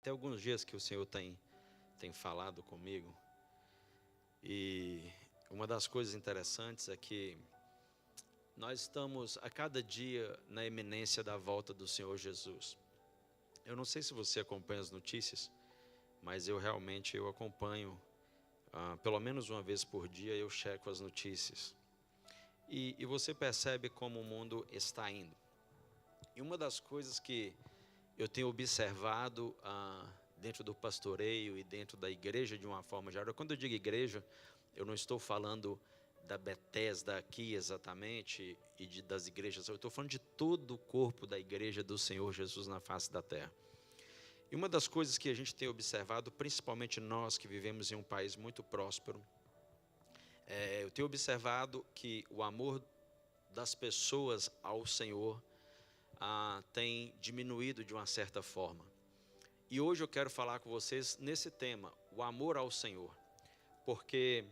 Tem alguns dias que o Senhor tem falado comigo, e uma das coisas interessantes é que nós estamos a cada dia na iminência da volta do Senhor Jesus. Eu não sei se você acompanha as notícias, mas eu acompanho, pelo menos uma vez por dia eu checo as notícias. E você percebe como o mundo está indo. E uma das coisas que eu tenho observado dentro do pastoreio e dentro da igreja de uma forma geral. Quando eu digo igreja, eu não estou falando da Bethesda aqui exatamente e das igrejas. Eu estou falando de todo o corpo da igreja do Senhor Jesus na face da terra. E uma das coisas que a gente tem observado, principalmente nós que vivemos em um país muito próspero, eu tenho observado que o amor das pessoas ao Senhor tem diminuído de uma certa forma. E hoje eu quero falar com vocês nesse tema, o amor ao Senhor. Porque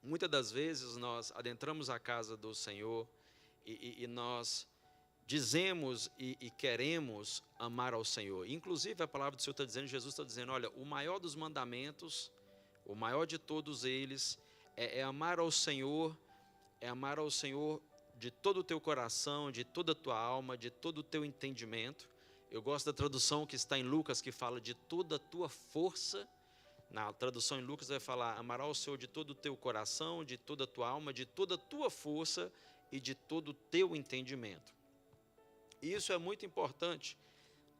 muitas das vezes nós adentramos a casa do Senhor e nós dizemos e queremos amar ao Senhor. Inclusive a palavra do Senhor está dizendo, Jesus está dizendo, olha, o maior dos mandamentos, o maior de todos eles é amar ao Senhor, de todo o teu coração, de toda a tua alma, de todo o teu entendimento. Eu gosto da tradução que está em Lucas, que fala de toda a tua força. Na tradução em Lucas vai falar, amará o Senhor de todo o teu coração, de toda a tua alma, de toda a tua força e de todo o teu entendimento. E isso é muito importante,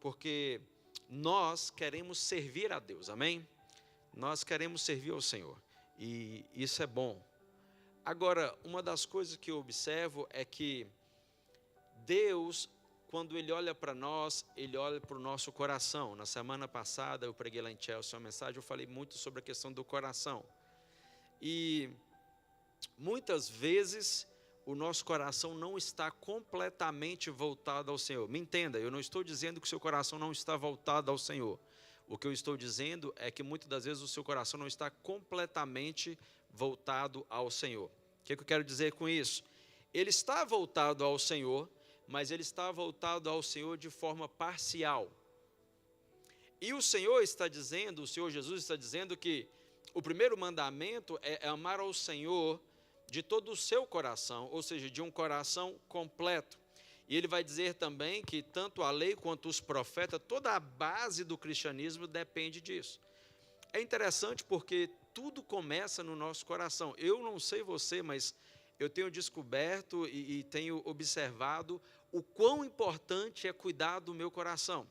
porque nós queremos servir a Deus, amém? Nós queremos servir ao Senhor, e isso é bom. Agora, uma das coisas que eu observo é que Deus, quando Ele olha para nós, Ele olha para o nosso coração. Na semana passada, eu preguei lá em Chelsea uma mensagem, eu falei muito sobre a questão do coração. E muitas vezes o nosso coração não está completamente voltado ao Senhor. Me entenda, eu não estou dizendo que o seu coração não está voltado ao Senhor. O que eu estou dizendo é que muitas das vezes o seu coração não está completamente voltado ao Senhor. O que eu quero dizer com isso? Ele está voltado ao Senhor, mas ele está voltado ao Senhor de forma parcial. E o Senhor Jesus está dizendo que o primeiro mandamento é amar ao Senhor de todo o seu coração, ou seja, de um coração completo. E ele vai dizer também que tanto a lei quanto os profetas, toda a base do cristianismo depende disso. É interessante porque tudo começa no nosso coração. Eu não sei você, mas eu tenho descoberto e tenho observado o quão importante é cuidar do meu coração.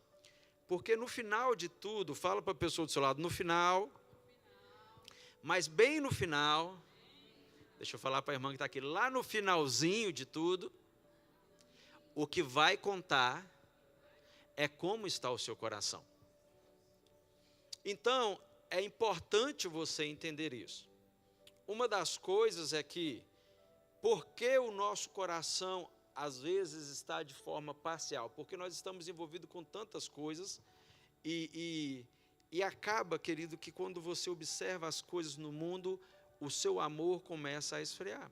Porque no final de tudo, fala para a pessoa do seu lado, no final, mas bem no final, deixa eu falar para a irmã que está aqui, lá no finalzinho de tudo, o que vai contar é como está o seu coração. Então, é importante você entender isso. Uma das coisas é que, porque o nosso coração às vezes está de forma parcial, porque nós estamos envolvidos com tantas coisas e acaba, querido, que quando você observa as coisas no mundo, o seu amor começa a esfriar.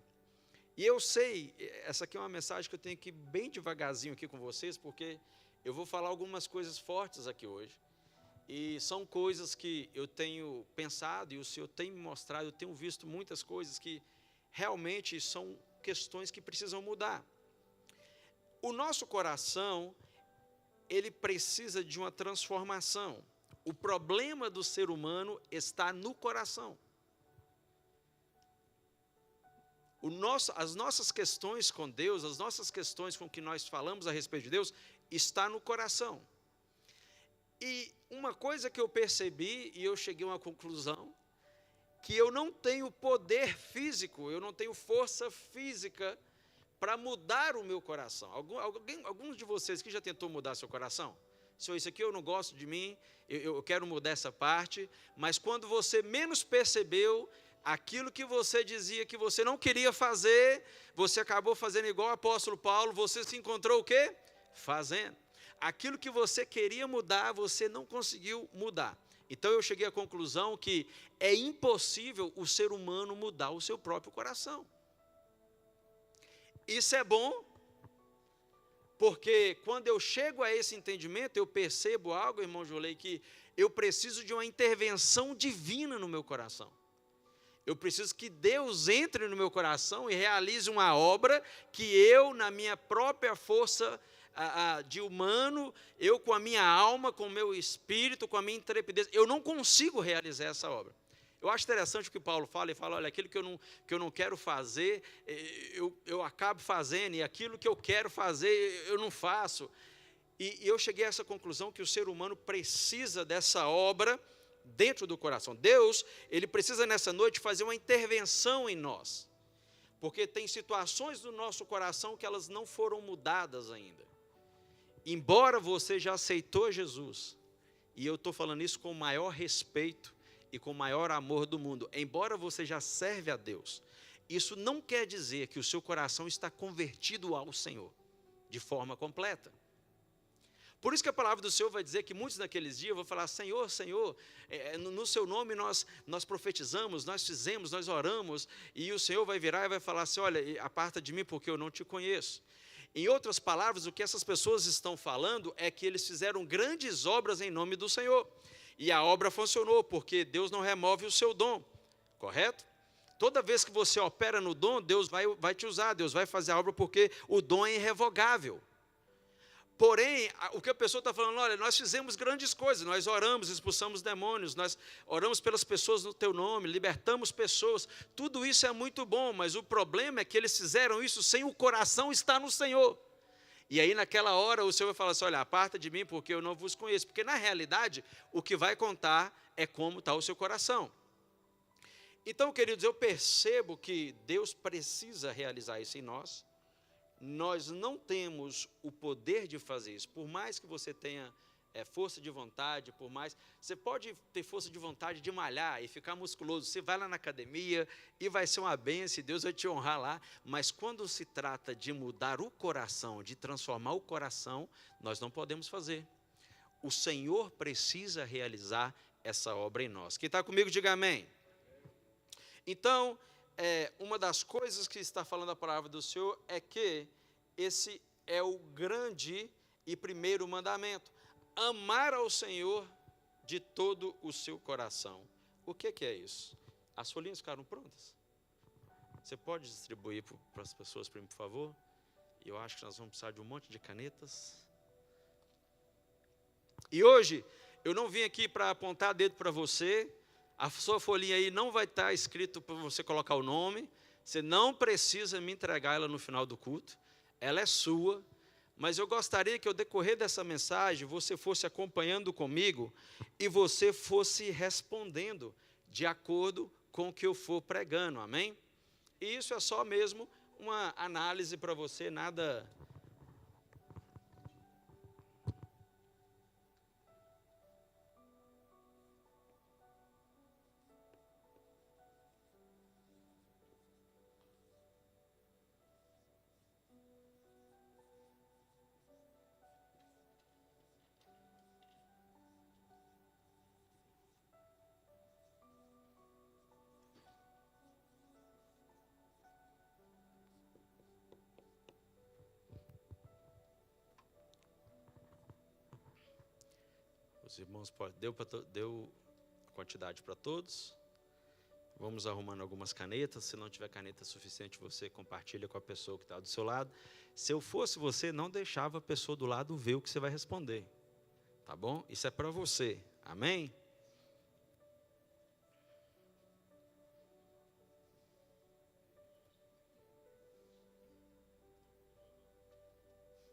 E eu sei, essa aqui é uma mensagem que eu tenho que ir bem devagarzinho aqui com vocês, porque eu vou falar algumas coisas fortes aqui hoje. E são coisas que eu tenho pensado e o Senhor tem me mostrado, eu tenho visto muitas coisas que realmente são questões que precisam mudar. O nosso coração, ele precisa de uma transformação. O problema do ser humano está no coração. As nossas questões com Deus, as nossas questões com que nós falamos a respeito de Deus, está no coração. E uma coisa que eu percebi, e eu cheguei a uma conclusão, que eu não tenho poder físico, eu não tenho força física para mudar o meu coração. Alguns de vocês que já tentou mudar seu coração? Senhor, isso aqui eu não gosto de mim, eu quero mudar essa parte, mas quando você menos percebeu, aquilo que você dizia que você não queria fazer, você acabou fazendo igual o apóstolo Paulo, você se encontrou o quê? Fazendo. Aquilo que você queria mudar, você não conseguiu mudar. Então eu cheguei à conclusão que é impossível o ser humano mudar o seu próprio coração. Isso é bom, porque quando eu chego a esse entendimento, eu percebo algo, irmão Jolei, que eu preciso de uma intervenção divina no meu coração. Eu preciso que Deus entre no meu coração e realize uma obra que eu, na minha própria força de humano, eu com a minha alma, com o meu espírito, com a minha intrepidez, eu não consigo realizar essa obra. Eu acho interessante o que Paulo fala, ele fala, olha, aquilo que eu não quero fazer, eu acabo fazendo, e aquilo que eu quero fazer, eu não faço. E eu cheguei a essa conclusão que o ser humano precisa dessa obra dentro do coração. Deus, Ele precisa nessa noite fazer uma intervenção em nós, porque tem situações do nosso coração que elas não foram mudadas ainda. Embora você já aceitou Jesus, e eu estou falando isso com o maior respeito e com o maior amor do mundo, embora você já serve a Deus, isso não quer dizer que o seu coração está convertido ao Senhor, de forma completa. Por isso que a palavra do Senhor vai dizer que muitos naqueles dias vão falar, Senhor, Senhor, no seu nome nós profetizamos, nós fizemos, nós oramos, e o Senhor vai virar e vai falar assim, olha, aparta de mim porque eu não te conheço. Em outras palavras, o que essas pessoas estão falando é que eles fizeram grandes obras em nome do Senhor. E a obra funcionou, porque Deus não remove o seu dom, correto? Toda vez que você opera no dom, Deus vai te usar, Deus vai fazer a obra, porque o dom é irrevogável. Porém, o que a pessoa está falando, olha, nós fizemos grandes coisas, nós oramos, expulsamos demônios, nós oramos pelas pessoas no teu nome, libertamos pessoas, tudo isso é muito bom, mas o problema é que eles fizeram isso sem o coração estar no Senhor. E aí naquela hora o Senhor vai falar assim, olha, aparta de mim porque eu não vos conheço, porque na realidade o que vai contar é como está o seu coração. Então, queridos, eu percebo que Deus precisa realizar isso em nós. Nós não temos o poder de fazer isso, por mais que você tenha força de vontade, por mais, você pode ter força de vontade de malhar e ficar musculoso, você vai lá na academia e vai ser uma bênção, Deus vai te honrar lá, mas quando se trata de mudar o coração, de transformar o coração, nós não podemos fazer. O Senhor precisa realizar essa obra em nós. Quem está comigo, diga amém. Então, uma das coisas que está falando a palavra do Senhor é que esse é o grande e primeiro mandamento. Amar ao Senhor de todo o seu coração. O que é isso? As folhinhas ficaram prontas? Você pode distribuir para as pessoas, por favor? Eu acho que nós vamos precisar de um monte de canetas. E hoje, eu não vim aqui para apontar dedo para você. A sua folhinha aí não vai estar escrito para você colocar o nome. Você não precisa me entregar ela no final do culto. Ela é sua. Mas eu gostaria que ao decorrer dessa mensagem, você fosse acompanhando comigo e você fosse respondendo de acordo com o que eu for pregando, amém? E isso é só mesmo uma análise para você, nada... Os irmãos, deu quantidade para todos. Vamos arrumando algumas canetas. Se não tiver caneta suficiente, você compartilha com a pessoa que está do seu lado. Se eu fosse você, não deixava a pessoa do lado ver o que você vai responder. Tá bom? Isso é para você. Amém?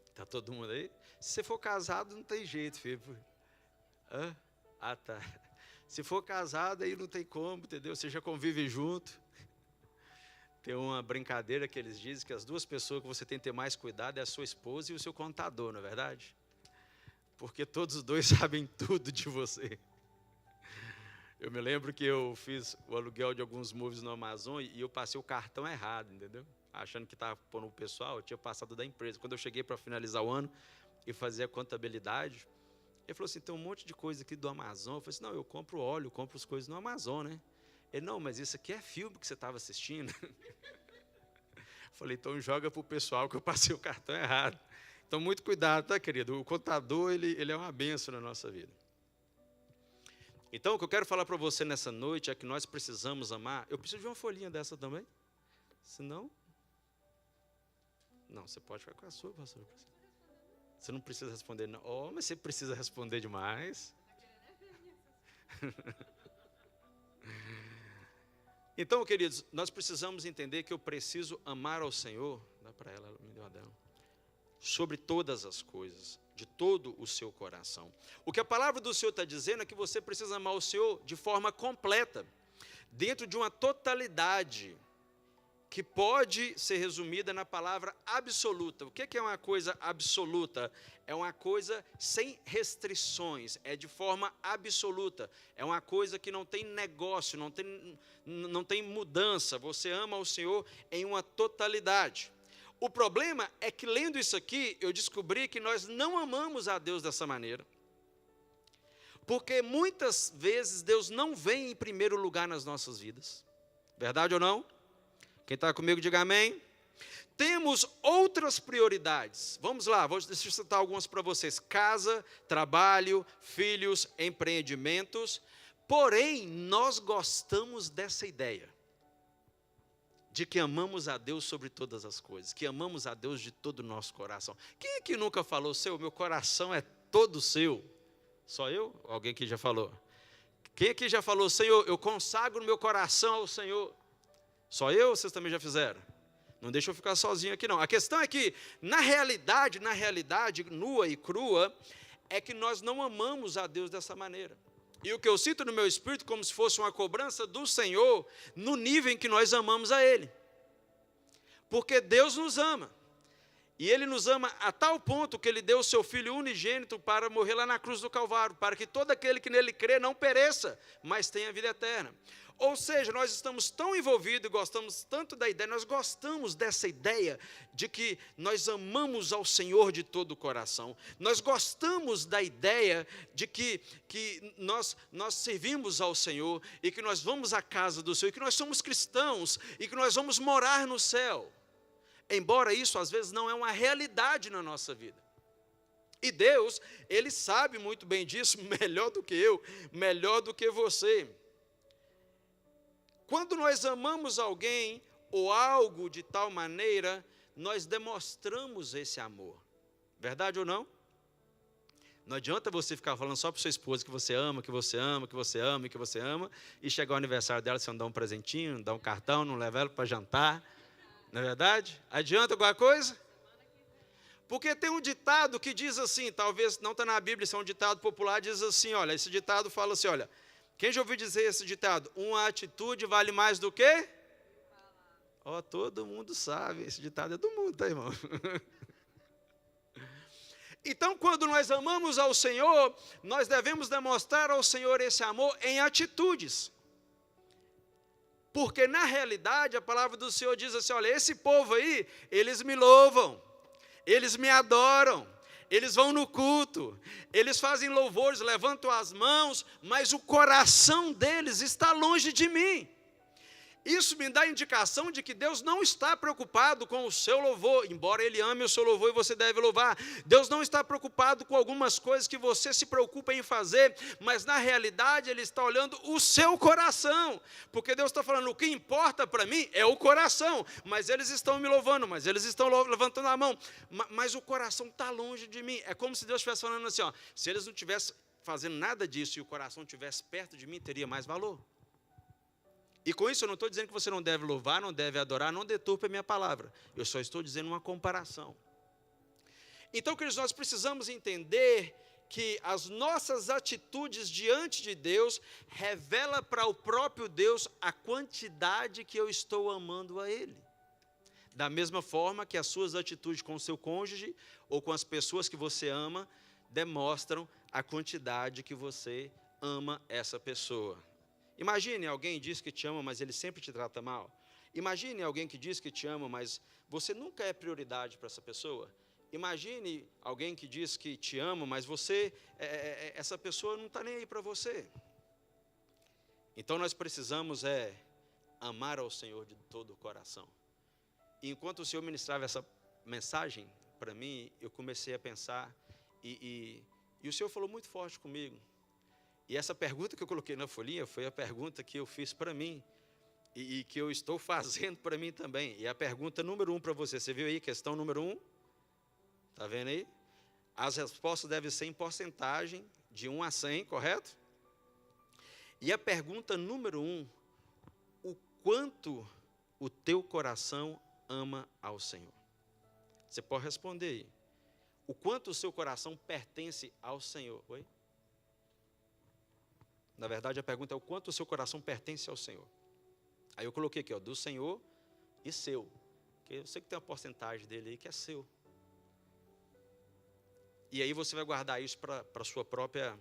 Está todo mundo aí? Se você for casado, não tem jeito, filho. Tá. Se for casado, aí não tem como, entendeu? Você já convive junto. Tem uma brincadeira que eles dizem que as duas pessoas que você tem que ter mais cuidado é a sua esposa e o seu contador, não é verdade? Porque todos os dois sabem tudo de você. Eu me lembro que eu fiz o aluguel de alguns móveis no Amazon e eu passei o cartão errado, entendeu? Achando que estava pondo o pessoal, eu tinha passado da empresa. Quando eu cheguei para finalizar o ano e fazer a contabilidade, ele falou assim, tem um monte de coisa aqui do Amazon. Eu falei assim, não, eu compro óleo, eu compro as coisas no Amazon, né? Ele, não, mas isso aqui é filme que você estava assistindo. Eu falei, então joga para o pessoal que eu passei o cartão errado. Então, muito cuidado, tá, querido? O contador, ele é uma bênção na nossa vida. Então, o que eu quero falar para você nessa noite é que nós precisamos amar. Eu preciso de uma folhinha dessa também. Senão... Não, você pode ficar com a sua, pastor. Você não precisa responder, não. Oh, mas você precisa responder demais. Então, queridos, nós precisamos entender que eu preciso amar ao Senhor. Dá para ela, me deu a dela. Sobre todas as coisas, de todo o seu coração. O que a palavra do Senhor está dizendo é que você precisa amar o Senhor de forma completa, dentro de uma totalidade, que pode ser resumida na palavra absoluta. O que é uma coisa absoluta? É uma coisa sem restrições, é de forma absoluta. É uma coisa que não tem negócio, não tem mudança. Você ama o Senhor em uma totalidade. O problema é que, lendo isso aqui, eu descobri que nós não amamos a Deus dessa maneira. Porque muitas vezes Deus não vem em primeiro lugar nas nossas vidas. Verdade ou não? Quem está comigo, diga amém. Temos outras prioridades. Vamos lá, deixa eu citar algumas para vocês. Casa, trabalho, filhos, empreendimentos. Porém, nós gostamos dessa ideia de que amamos a Deus sobre todas as coisas, que amamos a Deus de todo o nosso coração. Quem é que nunca falou, meu coração é todo seu? Só eu? Alguém que já falou? Quem aqui já falou, Senhor, eu consagro meu coração ao Senhor? Só eu ou vocês também já fizeram? Não deixa eu ficar sozinho aqui não. A questão é que, na realidade, nua e crua, é que nós não amamos a Deus dessa maneira. E o que eu sinto no meu espírito, como se fosse uma cobrança do Senhor, no nível em que nós amamos a Ele. Porque Deus nos ama. E Ele nos ama a tal ponto que Ele deu o seu Filho unigênito para morrer lá na cruz do Calvário, para que todo aquele que nele crê não pereça, mas tenha vida eterna. Ou seja, nós estamos tão envolvidos e gostamos tanto da ideia, nós gostamos dessa ideia de que nós amamos ao Senhor de todo o coração. Nós gostamos da ideia de que nós servimos ao Senhor e que nós vamos à casa do Senhor, e que nós somos cristãos e que nós vamos morar no céu. Embora isso às vezes não é uma realidade na nossa vida. E Deus, Ele sabe muito bem disso, melhor do que eu, melhor do que você. Quando nós amamos alguém ou algo de tal maneira, nós demonstramos esse amor. Verdade ou não? Não adianta você ficar falando só para sua esposa que você ama, que você ama, que você ama, que você ama, e chegar ao aniversário dela, você não dá um presentinho, não dá um cartão, não leva ela para jantar. Não é verdade? Adianta alguma coisa? Porque tem um ditado que diz assim, talvez não está na Bíblia, isso é um ditado popular, diz assim, olha, esse ditado fala assim, olha, quem já ouviu dizer esse ditado? Uma atitude vale mais do que? Ó, todo mundo sabe, esse ditado é do mundo, tá, irmão? Então, quando nós amamos ao Senhor, nós devemos demonstrar ao Senhor esse amor em atitudes. Porque, na realidade, a palavra do Senhor diz assim, olha, esse povo aí, eles me louvam, eles me adoram, eles vão no culto, eles fazem louvores, levantam as mãos, mas o coração deles está longe de mim. Isso me dá indicação de que Deus não está preocupado com o seu louvor, embora Ele ame o seu louvor e você deve louvar. Deus não está preocupado com algumas coisas que você se preocupa em fazer, mas na realidade Ele está olhando o seu coração, porque Deus está falando, o que importa para mim é o coração, mas eles estão me louvando, mas eles estão levantando a mão, mas o coração está longe de mim. É como se Deus estivesse falando assim, ó, se eles não estivessem fazendo nada disso e o coração estivesse perto de mim, teria mais valor. E com isso eu não estou dizendo que você não deve louvar, não deve adorar, não deturpe a minha palavra. Eu só estou dizendo uma comparação. Então, queridos, nós precisamos entender que as nossas atitudes diante de Deus revelam para o próprio Deus a quantidade que eu estou amando a Ele. Da mesma forma que as suas atitudes com o seu cônjuge ou com as pessoas que você ama demonstram a quantidade que você ama essa pessoa. Imagine alguém que diz que te ama, mas ele sempre te trata mal. Imagine alguém que diz que te ama, mas você nunca é prioridade para essa pessoa. Imagine alguém que diz que te ama, mas essa pessoa não está nem aí para você. Então nós precisamos amar ao Senhor de todo o coração. E enquanto o Senhor ministrava essa mensagem para mim, eu comecei a pensar, e o Senhor falou muito forte comigo. E essa pergunta que eu coloquei na folhinha foi a pergunta que eu fiz para mim e que eu estou fazendo para mim também. E a pergunta número 1 para você. Você viu aí, questão número 1? Está vendo aí? As respostas devem ser em porcentagem, de 1 a 100, correto? E a pergunta número 1, o quanto o teu coração ama ao Senhor? Você pode responder aí. O quanto o seu coração pertence ao Senhor? Oi? Na verdade, a pergunta é o quanto o seu coração pertence ao Senhor. Aí eu coloquei aqui, ó, do Senhor e seu. Porque eu sei que tem uma porcentagem dele aí que é seu. E aí você vai guardar isso para a sua própria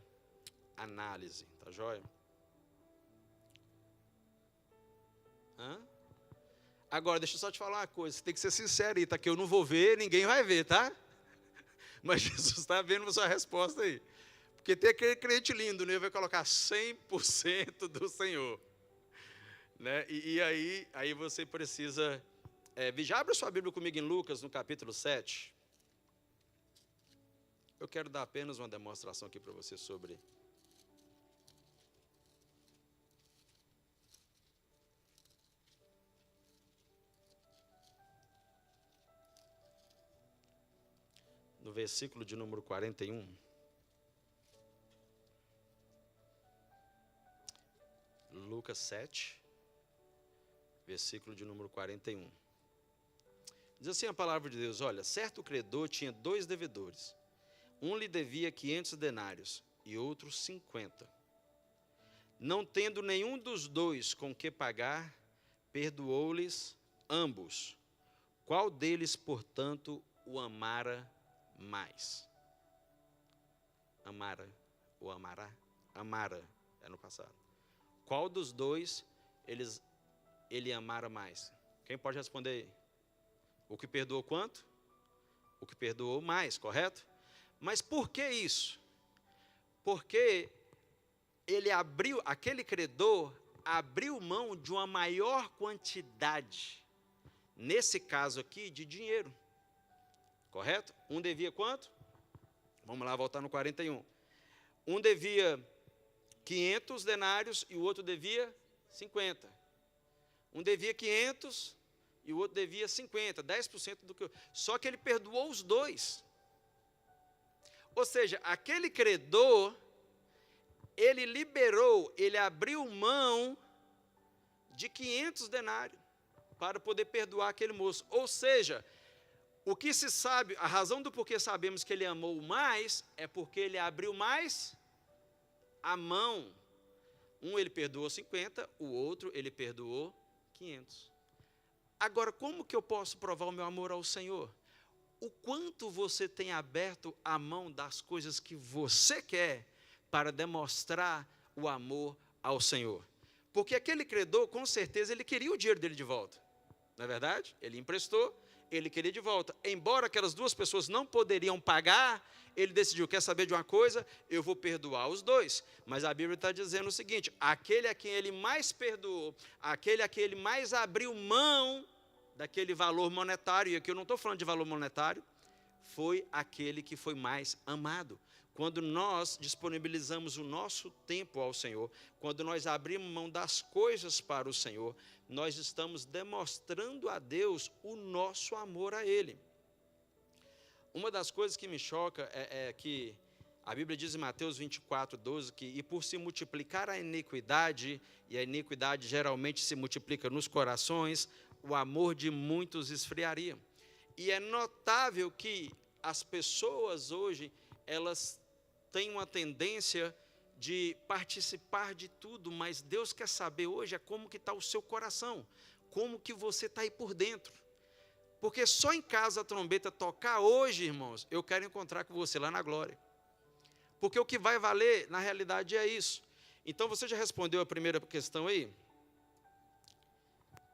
análise, tá joia? Agora, deixa eu só te falar uma coisa, você tem que ser sincero aí, tá? Que eu não vou ver, ninguém vai ver, tá? Mas Jesus está vendo a sua resposta aí. Porque tem aquele crente lindo, né? Vai colocar 100% do Senhor. Né? E aí você precisa... já abre sua Bíblia comigo em Lucas, no capítulo 7. Eu quero dar apenas uma demonstração aqui para você sobre... No versículo de número 41. Lucas 7, versículo de número 41. Diz assim a palavra de Deus: olha, certo credor tinha 2 devedores. Um lhe devia 500 denários e outro 50. Não tendo nenhum dos 2 com que pagar, perdoou-lhes ambos. Qual deles, portanto, o amara mais? Amara ou amará? Amara, é no passado. Qual dos 2 ele amara mais? Quem pode responder aí? O que perdoou quanto? O que perdoou mais, correto? Mas por que isso? Porque aquele credor abriu mão de uma maior quantidade, nesse caso aqui, de dinheiro. Correto? Um devia quanto? Vamos lá, voltar no 41. Um devia 500 denários e o outro devia 50. Um devia 500 e o outro devia 50, 10% do que... Só que ele perdoou os 2. Ou seja, aquele credor, ele liberou, ele abriu mão de 500 denários para poder perdoar aquele moço. Ou seja, o que se sabe, a razão do porquê sabemos que ele amou mais, é porque ele abriu mais a mão. Um ele perdoou 50, o outro ele perdoou 500. Agora, como que eu posso provar o meu amor ao Senhor? O quanto você tem aberto a mão das coisas que você quer para demonstrar o amor ao Senhor. Porque aquele credor, com certeza, ele queria o dinheiro dele de volta. Não é verdade? Ele emprestou, ele queria de volta. Embora aquelas 2 pessoas não poderiam pagar, ele decidiu, quer saber de uma coisa? Eu vou perdoar os 2. Mas a Bíblia está dizendo o seguinte: aquele a quem ele mais perdoou, aquele a quem ele mais abriu mão daquele valor monetário, e aqui eu não estou falando de valor monetário, foi aquele que foi mais amado. Quando nós disponibilizamos o nosso tempo ao Senhor, quando nós abrimos mão das coisas para o Senhor, nós estamos demonstrando a Deus o nosso amor a Ele. Uma das coisas que me choca é que a Bíblia diz em Mateus 24, 12, que e por se multiplicar a iniquidade, e a iniquidade geralmente se multiplica nos corações, o amor de muitos esfriaria. E é notável que as pessoas hoje, elas têm uma tendência de participar de tudo, mas Deus quer saber hoje como que está o seu coração, como que você está aí por dentro. Porque só em casa a trombeta tocar hoje, irmãos, eu quero encontrar com você lá na glória. Porque o que vai valer, na realidade, é isso. Então, você já respondeu a primeira questão aí?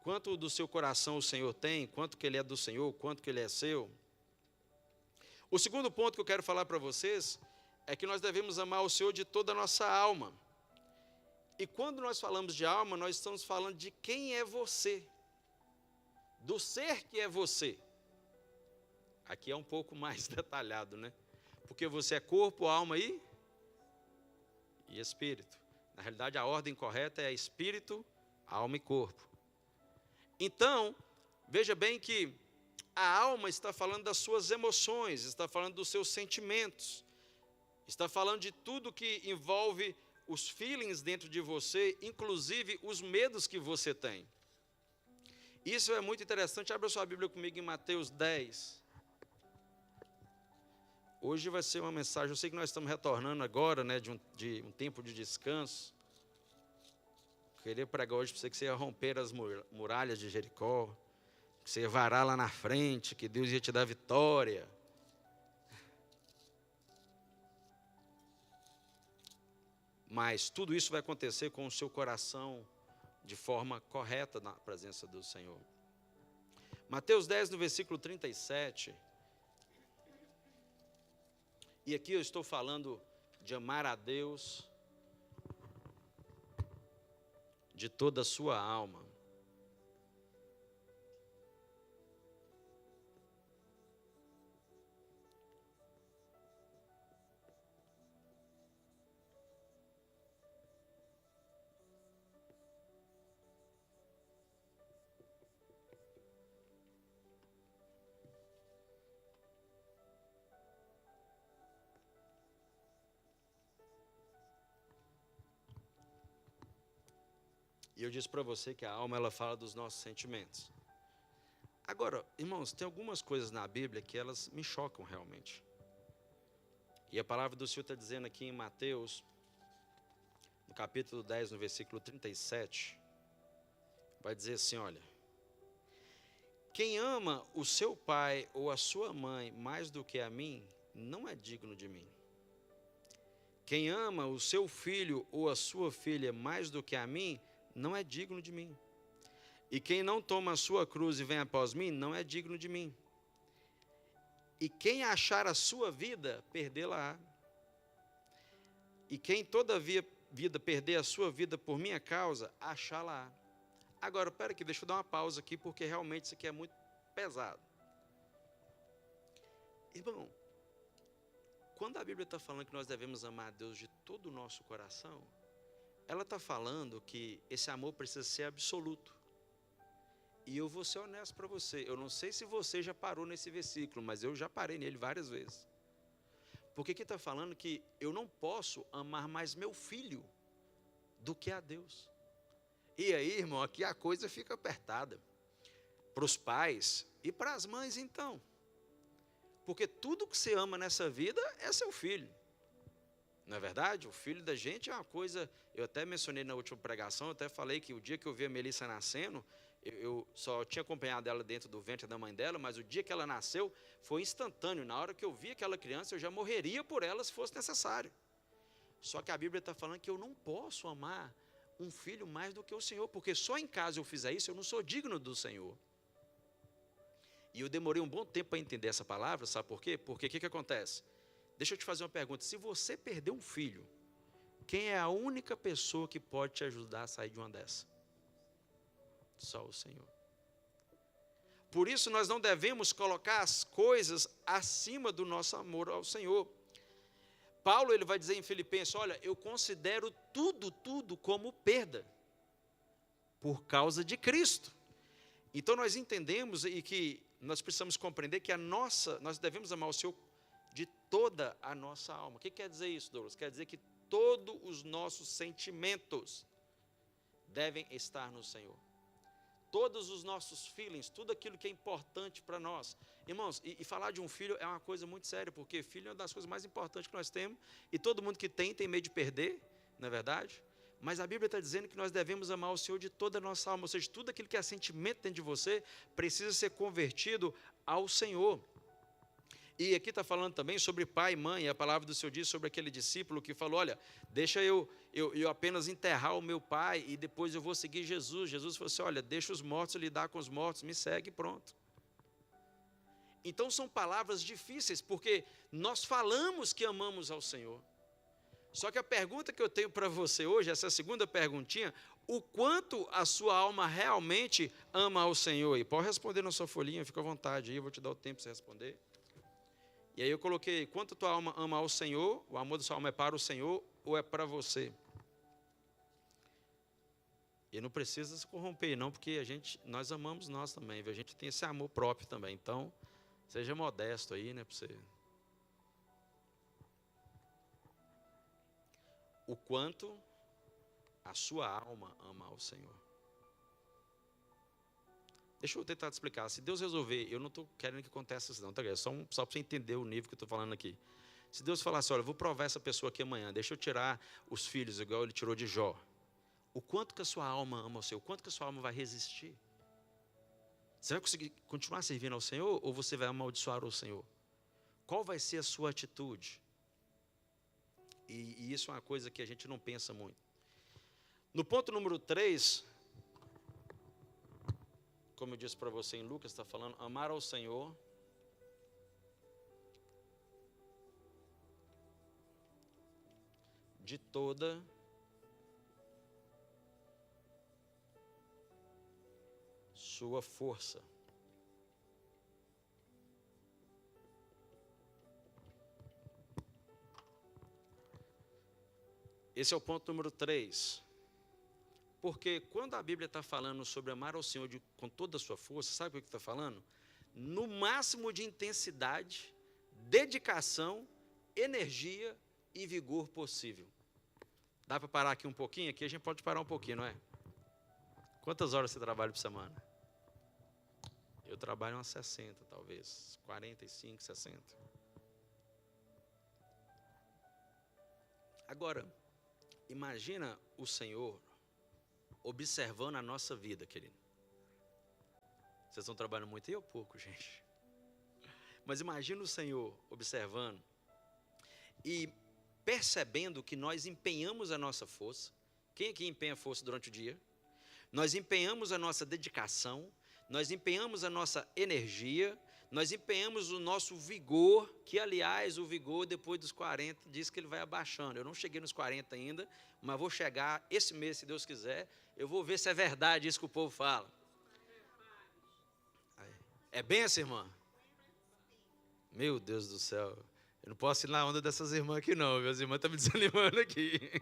Quanto do seu coração o Senhor tem, quanto que ele é do Senhor, quanto que ele é seu. O segundo ponto que eu quero falar para vocês é que nós devemos amar o Senhor de toda a nossa alma. E quando nós falamos de alma, nós estamos falando de quem é você, do ser que é você. Aqui é um pouco mais detalhado, né? Porque você é corpo, alma e e espírito. Na realidade, a ordem correta é espírito, alma e corpo. Então, veja bem que a alma está falando das suas emoções, está falando dos seus sentimentos, está falando de tudo que envolve os feelings dentro de você, inclusive os medos que você tem. Isso é muito interessante. Abra sua Bíblia comigo em Mateus 10. Hoje vai ser uma mensagem, eu sei que nós estamos retornando agora, né, de um tempo de descanso. Eu queria pregar hoje para você que você ia romper as muralhas de Jericó, que você ia varar lá na frente, que Deus ia te dar vitória. Mas tudo isso vai acontecer com o seu coração de forma correta na presença do Senhor. Mateus 10, no versículo 37. E aqui eu estou falando de amar a Deus de toda a sua alma. E eu disse para você que a alma, ela fala dos nossos sentimentos. Agora, irmãos, tem algumas coisas na Bíblia que elas me chocam realmente. E a palavra do Senhor está dizendo aqui em Mateus, no capítulo 10, no versículo 37, vai dizer assim, olha: quem ama o seu pai ou a sua mãe mais do que a mim, não é digno de mim. Quem ama o seu filho ou a sua filha mais do que a mim, não é digno de mim. E quem não toma a sua cruz e vem após mim, não é digno de mim. E quem achar a sua vida, perdê-la-á. E quem todavia vida perder a sua vida por minha causa, achá-la-á. Agora, espera aqui, deixa eu dar uma pausa aqui, porque realmente isso aqui é muito pesado. Irmão, quando a Bíblia está falando que nós devemos amar a Deus de todo o nosso coração, ela está falando que esse amor precisa ser absoluto. E eu vou ser honesto para você. Eu não sei se você já parou nesse versículo, mas eu já parei nele várias vezes. Porque aqui está falando que eu não posso amar mais meu filho do que a Deus. E aí, irmão, aqui a coisa fica apertada. Para os pais e para as mães, então. Porque tudo que você ama nessa vida é seu filho. Não é verdade? O filho da gente é uma coisa... Eu até mencionei na última pregação, eu até falei que o dia que eu vi a Melissa nascendo, eu só tinha acompanhado ela dentro do ventre da mãe dela, mas o dia que ela nasceu foi instantâneo. Na hora que eu vi aquela criança, eu já morreria por ela se fosse necessário. Só que a Bíblia está falando que eu não posso amar um filho mais do que o Senhor, porque só em casa eu fizer isso, eu não sou digno do Senhor. E eu demorei um bom tempo para entender essa palavra, sabe por quê? Porque o que acontece? Deixa eu te fazer uma pergunta. Se você perder um filho, quem é a única pessoa que pode te ajudar a sair de uma dessa? Só o Senhor. Por isso nós não devemos colocar as coisas acima do nosso amor ao Senhor. Paulo, ele vai dizer em Filipenses, olha, eu considero tudo como perda, por causa de Cristo. Então nós entendemos e que nós precisamos compreender que nós devemos amar o Senhor de toda a nossa alma. O que quer dizer isso, Douglas? Quer dizer que todos os nossos sentimentos devem estar no Senhor. Todos os nossos feelings, tudo aquilo que é importante para nós. Irmãos, e falar de um filho é uma coisa muito séria, porque filho é uma das coisas mais importantes que nós temos, e todo mundo que tem medo de perder, não é verdade? Mas a Bíblia está dizendo que nós devemos amar o Senhor de toda a nossa alma, ou seja, tudo aquilo que é sentimento dentro de você, precisa ser convertido ao Senhor. E aqui está falando também sobre pai e mãe, a palavra do Senhor diz sobre aquele discípulo que falou, olha, deixa eu apenas enterrar o meu pai e depois eu vou seguir Jesus. Jesus falou assim, olha, deixa os mortos lidar com os mortos, me segue e pronto. Então são palavras difíceis, porque nós falamos que amamos ao Senhor. Só que a pergunta que eu tenho para você hoje, essa segunda perguntinha, o quanto a sua alma realmente ama ao Senhor? E pode responder na sua folhinha, fica à vontade aí, eu vou te dar o tempo para você responder. E aí eu coloquei, quanto a tua alma ama ao Senhor, o amor da sua alma é para o Senhor, ou é para você? E não precisa se corromper, não, porque nós amamos nós também, viu? A gente tem esse amor próprio também. Então, seja modesto aí, né, para você. O quanto a sua alma ama ao Senhor. Deixa eu tentar te explicar. Se Deus resolver, eu não estou querendo que aconteça isso não, tá? Só para você entender o nível que eu estou falando aqui. Se Deus falar assim, olha, eu vou provar essa pessoa aqui amanhã, deixa eu tirar os filhos, igual ele tirou de Jó. O quanto que a sua alma ama ao Senhor, o quanto que a sua alma vai resistir? Você vai conseguir continuar servindo ao Senhor ou você vai amaldiçoar o Senhor? Qual vai ser a sua atitude? E isso é uma coisa que a gente não pensa muito. No ponto número 3, como eu disse para você em Lucas, está falando, amar ao Senhor de toda sua força. Esse é o ponto número 3. Porque quando a Bíblia está falando sobre amar ao Senhor com toda a sua força, sabe o que está falando? No máximo de intensidade, dedicação, energia e vigor possível. Dá para parar aqui um pouquinho? Aqui a gente pode parar um pouquinho, não é? Quantas horas você trabalha por semana? Eu trabalho umas 60, talvez. 45, 60. Agora, imagina o Senhor observando a nossa vida, querido. Vocês estão trabalhando muito aí ou pouco, gente? Mas imagina o Senhor observando e percebendo que nós empenhamos a nossa força. Quem aqui empenha força durante o dia? Nós empenhamos a nossa dedicação, nós empenhamos a nossa energia, nós empenhamos o nosso vigor, que aliás o vigor depois dos 40 diz que ele vai abaixando. Eu não cheguei nos 40 ainda, mas vou chegar esse mês, se Deus quiser. Eu vou ver se é verdade isso que o povo fala. É bem essa irmã? Meu Deus do céu. Eu não posso ir na onda dessas irmãs aqui não, viu? As irmãs estão me desanimando aqui.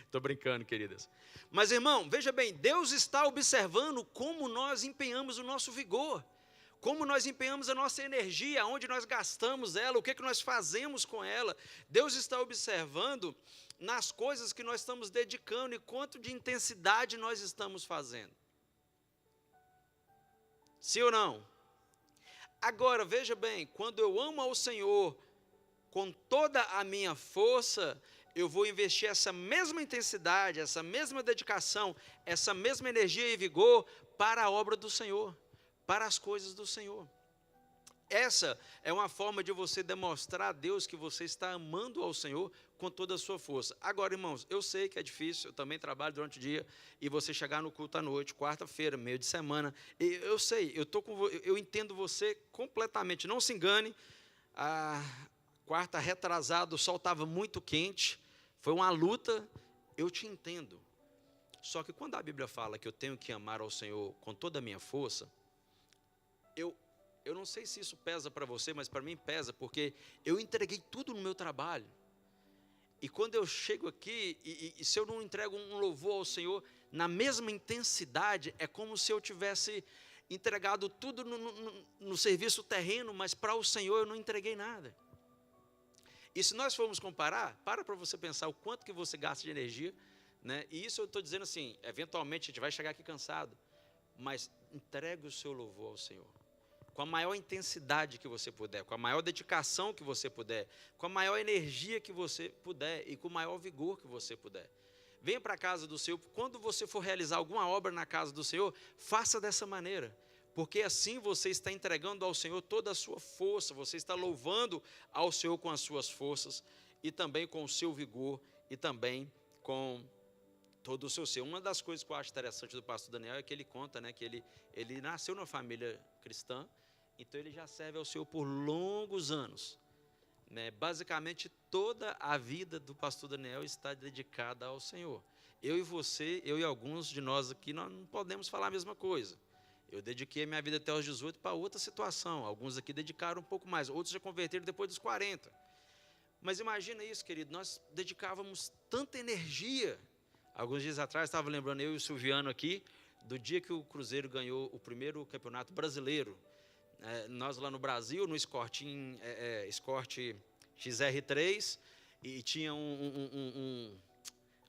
Estou brincando, queridas. Mas, irmão, veja bem, Deus está observando como nós empenhamos o nosso vigor, como nós empenhamos a nossa energia, onde nós gastamos ela, o que nós fazemos com ela. Deus está observando nas coisas que nós estamos dedicando e quanto de intensidade nós estamos fazendo. Sim ou não? Agora, veja bem, quando eu amo ao Senhor com toda a minha força, eu vou investir essa mesma intensidade, essa mesma dedicação, essa mesma energia e vigor para a obra do Senhor, para as coisas do Senhor. Essa é uma forma de você demonstrar a Deus que você está amando ao Senhor com toda a sua força. Agora, irmãos, eu sei que é difícil, eu também trabalho durante o dia, e você chegar no culto à noite, quarta-feira, meio de semana, eu sei, eu entendo você completamente, não se engane. A quarta retrasada, o sol estava muito quente, foi uma luta, eu te entendo. Só que quando a Bíblia fala que eu tenho que amar ao Senhor com toda a minha força, eu não sei se isso pesa para você, mas para mim pesa, porque eu entreguei tudo no meu trabalho. E quando eu chego aqui, e se eu não entrego um louvor ao Senhor na mesma intensidade, é como se eu tivesse entregado tudo no serviço terreno, mas para o Senhor eu não entreguei nada. E se nós formos comparar, para você pensar o quanto que você gasta de energia, né? E isso eu estou dizendo assim, eventualmente a gente vai chegar aqui cansado, mas entregue o seu louvor ao Senhor, com a maior intensidade que você puder, com a maior dedicação que você puder, com a maior energia que você puder e com o maior vigor que você puder. Venha para a casa do Senhor, quando você for realizar alguma obra na casa do Senhor, faça dessa maneira, porque assim você está entregando ao Senhor toda a sua força, você está louvando ao Senhor com as suas forças e também com o seu vigor e também com todo o seu ser. Uma das coisas que eu acho interessante do pastor Daniel é que ele conta, né, que ele nasceu numa família cristã, então ele já serve ao Senhor por longos anos, né? Basicamente toda a vida do pastor Daniel está dedicada ao Senhor. Eu e você, eu e alguns de nós aqui, nós não podemos falar a mesma coisa. Eu dediquei a minha vida até os 18 para outra situação. Alguns aqui dedicaram um pouco mais, outros já converteram depois dos 40. Mas imagina isso, querido, nós dedicávamos tanta energia. Alguns dias atrás, estava lembrando eu e o Silviano aqui, do dia que o Cruzeiro ganhou o primeiro campeonato brasileiro. Nós lá no Brasil, no Escort XR3, e tinha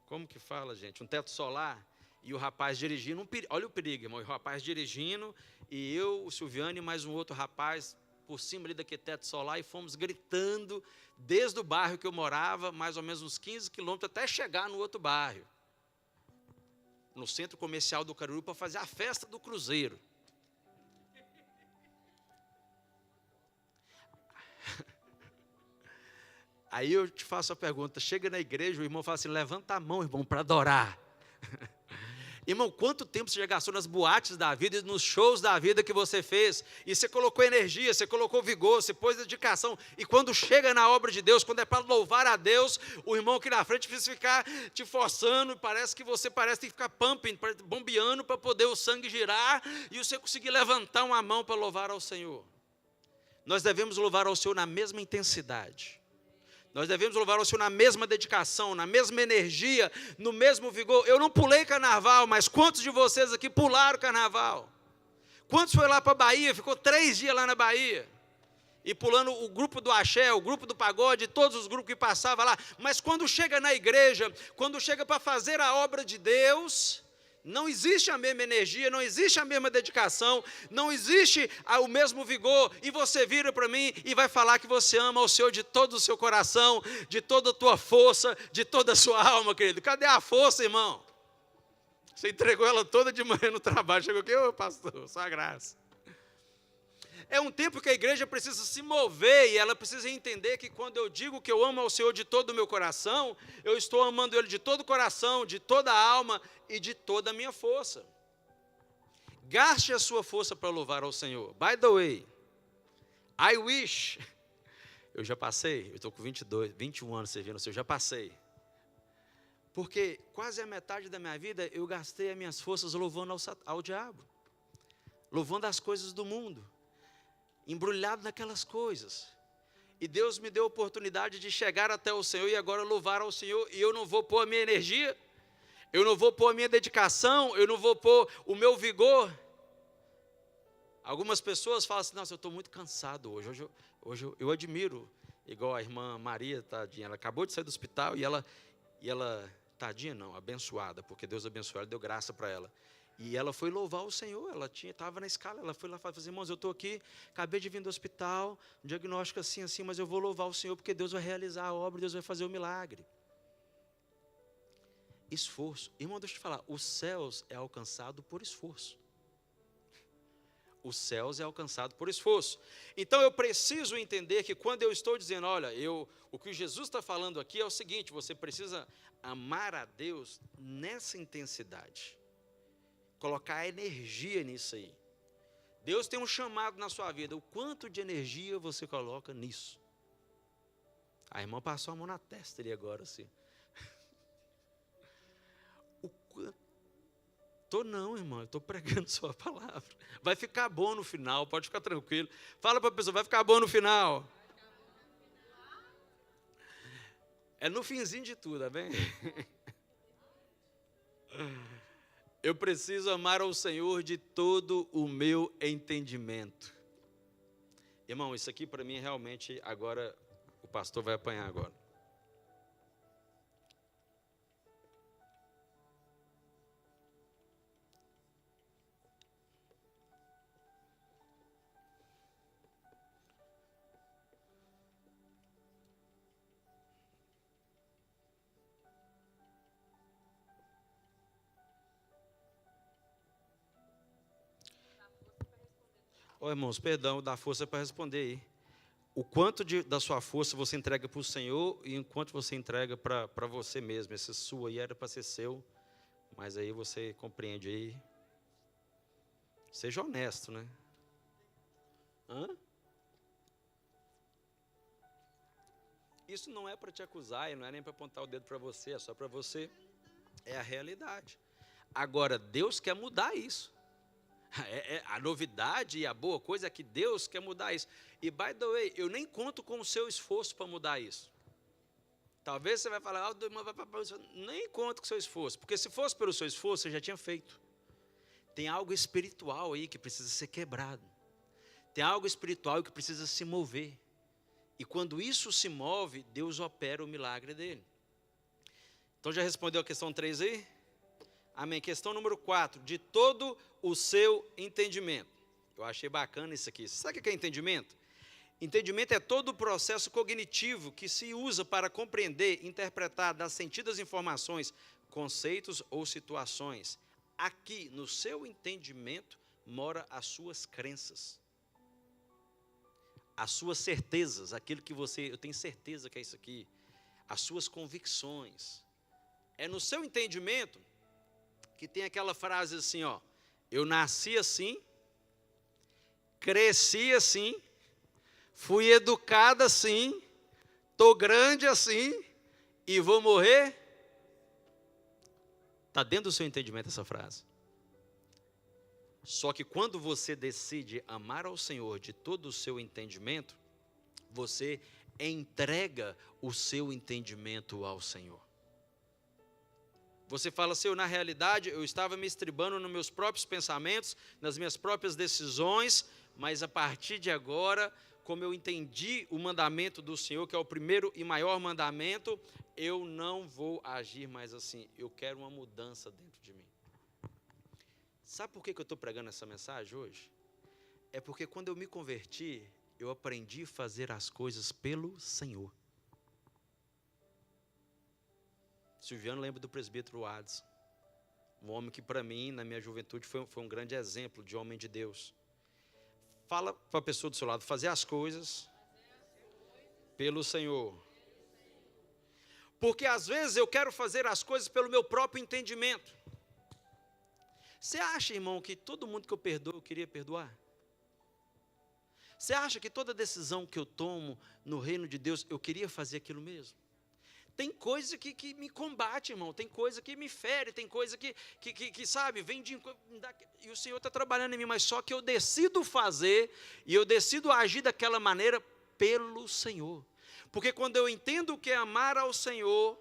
como que fala, gente? Um teto solar, e o rapaz dirigindo, olha o perigo, irmão, o rapaz dirigindo, e eu, o Silviano e mais um outro rapaz, por cima ali daquele teto solar, e fomos gritando, desde o bairro que eu morava, mais ou menos uns 15 quilômetros, até chegar no outro bairro, no centro comercial do Caruaru, para fazer a festa do Cruzeiro. Aí eu te faço a pergunta, chega na igreja, o irmão fala assim, levanta a mão, irmão, para adorar. Irmão, quanto tempo você já gastou nas boates da vida e nos shows da vida que você fez? E você colocou energia, você colocou vigor, você pôs dedicação. E quando chega na obra de Deus, quando é para louvar a Deus, o irmão aqui na frente precisa ficar te forçando, parece que você tem que ficar pumping, bombeando para poder o sangue girar e você conseguir levantar uma mão para louvar ao Senhor. Nós devemos louvar ao Senhor na mesma intensidade. Nós devemos louvar ao Senhor na mesma dedicação, na mesma energia, no mesmo vigor. Eu não pulei carnaval, mas quantos de vocês aqui pularam carnaval? Quantos foi lá para a Bahia, ficou 3 dias lá na Bahia? E pulando o grupo do axé, o grupo do pagode, todos os grupos que passavam lá. Mas quando chega na igreja, quando chega para fazer a obra de Deus, não existe a mesma energia, não existe a mesma dedicação, não existe o mesmo vigor, e você vira para mim e vai falar que você ama o Senhor de todo o seu coração, de toda a tua força, de toda a sua alma, querido. Cadê a força, irmão? Você entregou ela toda de manhã no trabalho, chegou aqui, ô pastor, só graça. É um tempo que a igreja precisa se mover e ela precisa entender que quando eu digo que eu amo ao Senhor de todo o meu coração, eu estou amando Ele de todo o coração, de toda a alma e de toda a minha força. Gaste a sua força para louvar ao Senhor. By the way, I wish, eu já passei, eu estou com 21 anos servindo ao Senhor, já passei. Porque quase a metade da minha vida eu gastei as minhas forças louvando ao diabo, louvando as coisas do mundo, embrulhado naquelas coisas. E Deus me deu a oportunidade de chegar até o Senhor e agora louvar ao Senhor, e eu não vou pôr a minha energia, eu não vou pôr a minha dedicação, eu não vou pôr o meu vigor. Algumas pessoas falam assim, nossa, eu estou muito cansado hoje eu admiro, igual a irmã Maria, tadinha, ela acabou de sair do hospital e ela tadinha não, abençoada, porque Deus abençoou ela, deu graça para ela. E ela foi louvar o Senhor, ela estava na escala, ela foi lá e falou assim, irmãos, eu estou aqui, acabei de vir do hospital, um diagnóstico assim, mas eu vou louvar o Senhor, porque Deus vai realizar a obra, Deus vai fazer o milagre. Esforço. Irmão, deixa eu te falar, os céus é alcançado por esforço. Os céus é alcançado por esforço. Então eu preciso entender que quando eu estou dizendo, olha, o que Jesus está falando aqui é o seguinte, você precisa amar a Deus nessa intensidade. Colocar energia nisso aí. Deus tem um chamado na sua vida. O quanto de energia você coloca nisso? A irmã passou a mão na testa ali agora, assim. Não, irmão, eu estou pregando sua palavra. Vai ficar bom no final, pode ficar tranquilo. Fala para a pessoa, vai ficar bom no final. É no finzinho de tudo, tá bem? Eu preciso amar ao Senhor de todo o meu entendimento. Irmão, isso aqui para mim realmente, agora, o pastor vai apanhar agora. Irmãos, perdão, dá força para responder aí. O quanto da sua força você entrega para o Senhor e o quanto você entrega para você mesmo. Essa sua aí era para ser seu, mas aí você compreende aí. Seja honesto, né? Isso não é para te acusar, e não é nem para apontar o dedo para você, é só para você. É a realidade. Agora, Deus quer mudar isso. A novidade e a boa coisa é que Deus quer mudar isso. E, by the way, eu nem conto com o seu esforço para mudar isso. Talvez você vai falar, nem conta com o seu esforço, porque se fosse pelo seu esforço, você já tinha feito. Tem algo espiritual aí que precisa ser quebrado. Tem algo espiritual que precisa se mover. E quando isso se move, Deus opera o milagre dele. Então já respondeu a questão 3 aí? Amém. Questão número 4, de todo o seu entendimento. Eu achei bacana isso aqui. Sabe o que é entendimento? Entendimento é todo o processo cognitivo que se usa para compreender, interpretar, dar sentido às informações, conceitos ou situações. Aqui, no seu entendimento, mora as suas crenças, as suas certezas, aquilo que eu tenho certeza que é isso aqui, as suas convicções. É no seu entendimento que tem aquela frase assim, ó, eu nasci assim, cresci assim, fui educada assim, estou grande assim e vou morrer. Está dentro do seu entendimento essa frase. Só que quando você decide amar ao Senhor de todo o seu entendimento, você entrega o seu entendimento ao Senhor. Você fala assim, na realidade eu estava me estribando nos meus próprios pensamentos, nas minhas próprias decisões, mas a partir de agora, como eu entendi o mandamento do Senhor, que é o primeiro e maior mandamento, eu não vou agir mais assim. Eu quero uma mudança dentro de mim. Sabe por que eu estou pregando essa mensagem hoje? É porque quando eu me converti, eu aprendi a fazer as coisas pelo Senhor. Silviano lembra do presbítero Adson, um homem que para mim, na minha juventude, foi um grande exemplo de homem de Deus. Fala para a pessoa do seu lado, fazer as coisas pelo Senhor. Porque às vezes eu quero fazer as coisas pelo meu próprio entendimento. Você acha, irmão, que todo mundo que eu perdoo, eu queria perdoar? Você acha que toda decisão que eu tomo no reino de Deus, eu queria fazer aquilo mesmo? Tem coisa que me combate, irmão, tem coisa que me fere, tem coisa que sabe, vem de... E o Senhor está trabalhando em mim, mas só que eu decido fazer, e eu decido agir daquela maneira pelo Senhor. Porque quando eu entendo o que é amar ao Senhor,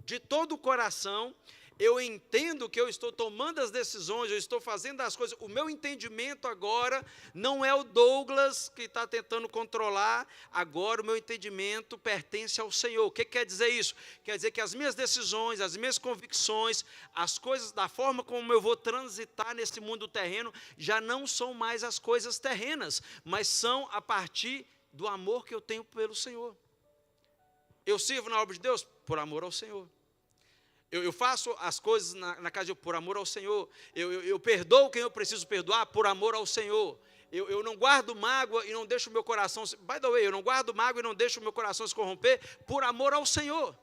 de todo o coração, eu entendo que eu estou tomando as decisões, eu estou fazendo as coisas, o meu entendimento agora não é o Douglas que está tentando controlar, agora o meu entendimento pertence ao Senhor. O que quer dizer isso? Quer dizer que as minhas decisões, as minhas convicções, as coisas, da forma como eu vou transitar nesse mundo terreno, já não são mais as coisas terrenas, mas são a partir do amor que eu tenho pelo Senhor. Eu sirvo na obra de Deus por amor ao Senhor. Eu faço as coisas na casa de Deus por amor ao Senhor. Eu perdoo quem eu preciso perdoar por amor ao Senhor. Eu não guardo mágoa e não deixo o meu coração... By the way, eu não guardo mágoa e não deixo o meu coração se corromper por amor ao Senhor.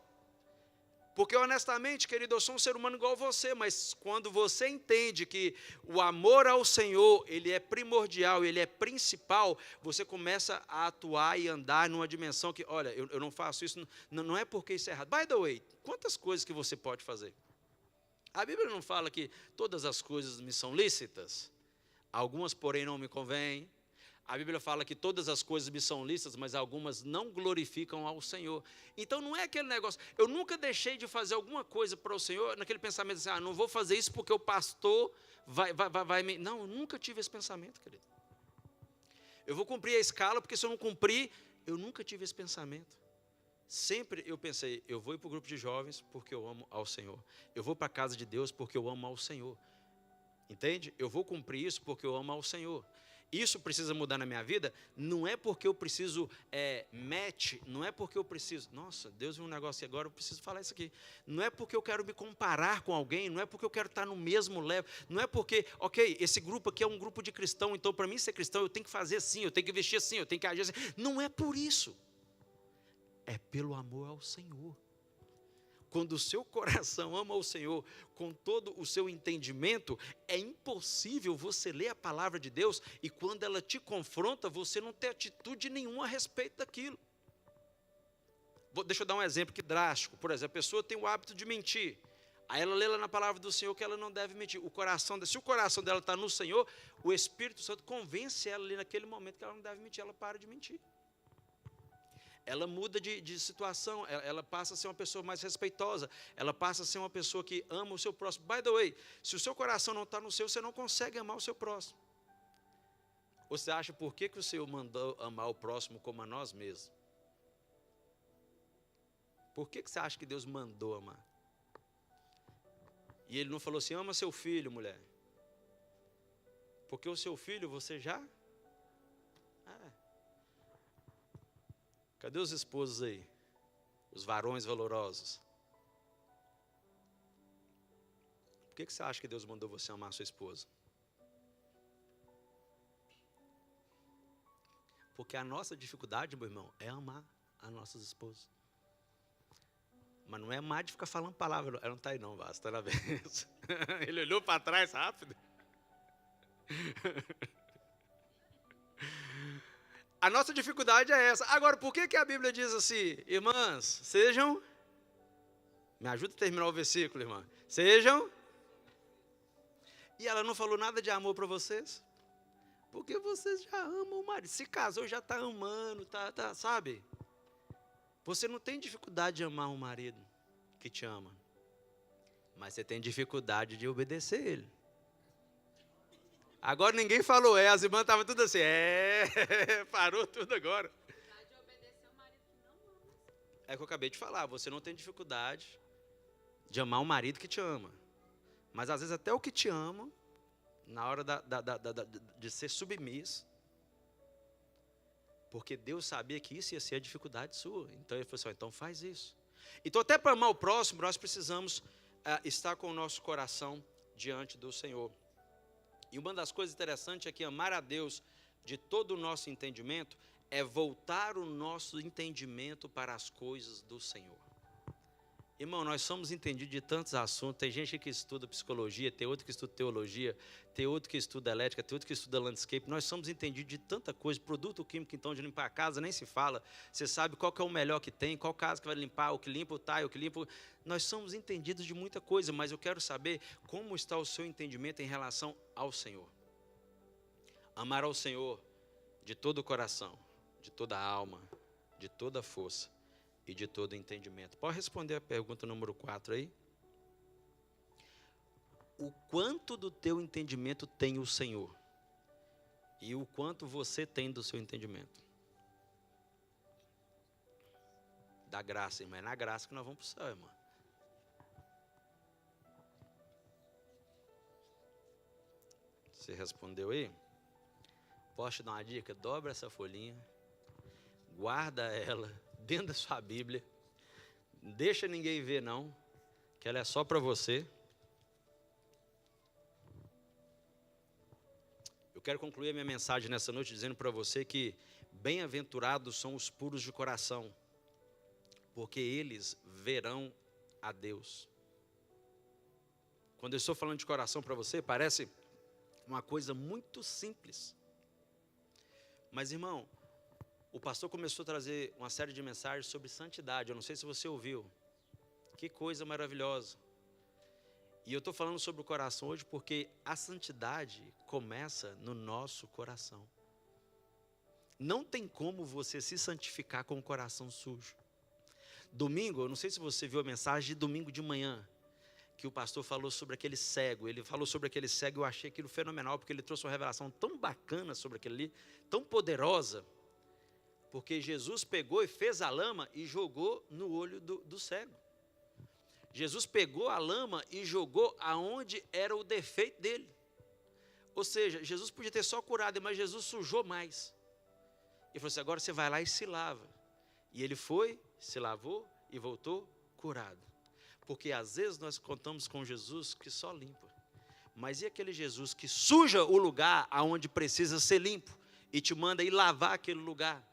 Porque honestamente, querido, eu sou um ser humano igual a você, mas quando você entende que o amor ao Senhor, ele é primordial, ele é principal, você começa a atuar e andar numa dimensão que, olha, eu não faço isso, não é porque isso é errado. By the way, quantas coisas que você pode fazer? A Bíblia não fala que todas as coisas me são lícitas, algumas, porém, não me convêm. A Bíblia fala que todas as coisas me são lícitas, mas algumas não glorificam ao Senhor. Então não é aquele negócio, eu nunca deixei de fazer alguma coisa para o Senhor, naquele pensamento assim, não vou fazer isso porque o pastor vai me... Não, eu nunca tive esse pensamento, querido. Eu vou cumprir a escala, porque se eu não cumprir, eu nunca tive esse pensamento. Sempre eu pensei, eu vou ir para o grupo de jovens porque eu amo ao Senhor. Eu vou para a casa de Deus porque eu amo ao Senhor. Entende? Eu vou cumprir isso porque eu amo ao Senhor. Isso precisa mudar na minha vida, não é porque eu preciso não é porque eu preciso, nossa, Deus viu um negócio agora, eu preciso falar isso aqui, não é porque eu quero me comparar com alguém, não é porque eu quero estar no mesmo level, não é porque, ok, esse grupo aqui é um grupo de cristão, então para mim ser cristão eu tenho que fazer assim, eu tenho que vestir assim, eu tenho que agir assim, não é por isso, é pelo amor ao Senhor. Quando o seu coração ama o Senhor com todo o seu entendimento, é impossível você ler a palavra de Deus e quando ela te confronta, você não ter atitude nenhuma a respeito daquilo. Deixa eu dar um exemplo que drástico. Por exemplo, a pessoa tem o hábito de mentir. Aí ela lê lá na palavra do Senhor que ela não deve mentir. Se o coração dela está no Senhor, o Espírito Santo convence ela ali naquele momento que ela não deve mentir, ela para de mentir. ela muda de situação, ela passa a ser uma pessoa mais respeitosa, ela passa a ser uma pessoa que ama o seu próximo. By the way, se o seu coração não está no seu, você não consegue amar o seu próximo. Você acha por que o Senhor mandou amar o próximo como a nós mesmos? Por que você acha que Deus mandou amar? E Ele não falou assim, ama seu filho, mulher. Porque o seu filho você já... Cadê os esposos aí? Os varões valorosos. Por que você acha que Deus mandou você amar a sua esposa? Porque a nossa dificuldade, meu irmão, é amar as nossas esposas. Mas não é amar de ficar falando palavra. Ela não está aí não, Vasco, está na vez. Ele olhou para trás rápido. A nossa dificuldade é essa. Agora, por que a Bíblia diz assim? Irmãs, sejam... Me ajuda a terminar o versículo, irmã. Sejam... E ela não falou nada de amor para vocês? Porque vocês já amam o marido. Se casou, já está amando, sabe? Você não tem dificuldade de amar um marido que te ama. Mas você tem dificuldade de obedecer ele. Agora ninguém falou, as irmãs estavam tudo assim, parou tudo agora. É o que eu acabei de falar, você não tem dificuldade de amar um marido que te ama. Mas às vezes até o que te ama, na hora de ser submisso, porque Deus sabia que isso ia ser a dificuldade sua. Então Ele falou assim, então faz isso. Então até para amar o próximo, nós precisamos estar com o nosso coração diante do Senhor. E uma das coisas interessantes é que amar a Deus de todo o nosso entendimento é voltar o nosso entendimento para as coisas do Senhor. Irmão, nós somos entendidos de tantos assuntos. Tem gente que estuda psicologia, tem outro que estuda teologia, tem outro que estuda elétrica, tem outro que estuda landscape. Nós somos entendidos de tanta coisa. Produto químico, então, de limpar a casa, nem se fala. Você sabe qual que é o melhor que tem, qual casa que vai limpar, o que limpa o tile, o que limpa... Nós somos entendidos de muita coisa, mas eu quero saber como está o seu entendimento em relação ao Senhor. Amar ao Senhor de todo o coração, de toda a alma, de toda a força e de todo entendimento. Pode responder a pergunta número 4 aí? O quanto do teu entendimento tem o Senhor? E o quanto você tem do seu entendimento? Da graça, irmã. É na graça que nós vamos para o céu, irmã. Você respondeu aí? Posso te dar uma dica? Dobra essa folhinha, guarda ela dentro da sua Bíblia, não deixa ninguém ver não, que ela é só para você. Eu quero concluir a minha mensagem nessa noite dizendo para você que bem-aventurados são os puros de coração, porque eles verão a Deus. Quando eu estou falando de coração para você, parece uma coisa muito simples. Mas, irmão, o pastor começou a trazer uma série de mensagens sobre santidade. Eu não sei se você ouviu. Que coisa maravilhosa. E eu estou falando sobre o coração hoje porque a santidade começa no nosso coração. Não tem como você se santificar com o coração sujo. Domingo, eu não sei se você viu a mensagem de domingo de manhã, que o pastor falou sobre aquele cego. Ele falou sobre aquele cego, eu achei aquilo fenomenal, porque ele trouxe uma revelação tão bacana sobre aquele ali, tão poderosa, porque Jesus pegou e fez a lama e jogou no olho do cego. Jesus pegou a lama e jogou aonde era o defeito dele. Ou seja, Jesus podia ter só curado, mas Jesus sujou mais. Ele falou assim, agora você vai lá e se lava. E ele foi, se lavou e voltou curado. Porque às vezes nós contamos com Jesus que só limpa. Mas e aquele Jesus que suja o lugar aonde precisa ser limpo e te manda ir lavar aquele lugar?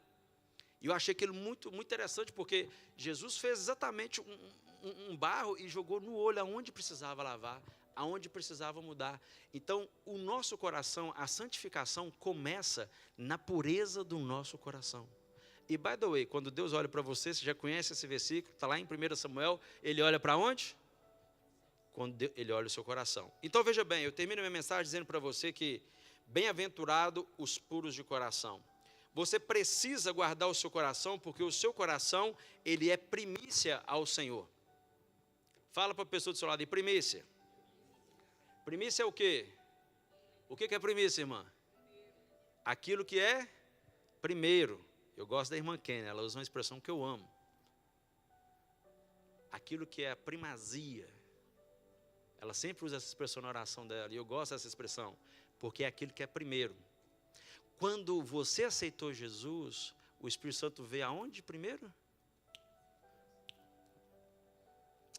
E eu achei aquilo muito, muito interessante, porque Jesus fez exatamente um barro e jogou no olho aonde precisava lavar, aonde precisava mudar. Então, o nosso coração, a santificação começa na pureza do nosso coração. E, by the way, quando Deus olha para você, você já conhece esse versículo, está lá em 1 Samuel, ele olha para onde? Quando ele olha o seu coração. Então, veja bem, eu termino minha mensagem dizendo para você que bem-aventurado os puros de coração. Você precisa guardar o seu coração, porque o seu coração, ele é primícia ao Senhor. Fala para a pessoa do seu lado, primícia. Primícia é o quê? O que é primícia, irmã? Aquilo que é primeiro. Eu gosto da irmã Kenny, ela usa uma expressão que eu amo. Aquilo que é a primazia. Ela sempre usa essa expressão na oração dela, e eu gosto dessa expressão, porque é aquilo que é primeiro. Quando você aceitou Jesus, o Espírito Santo veio aonde primeiro?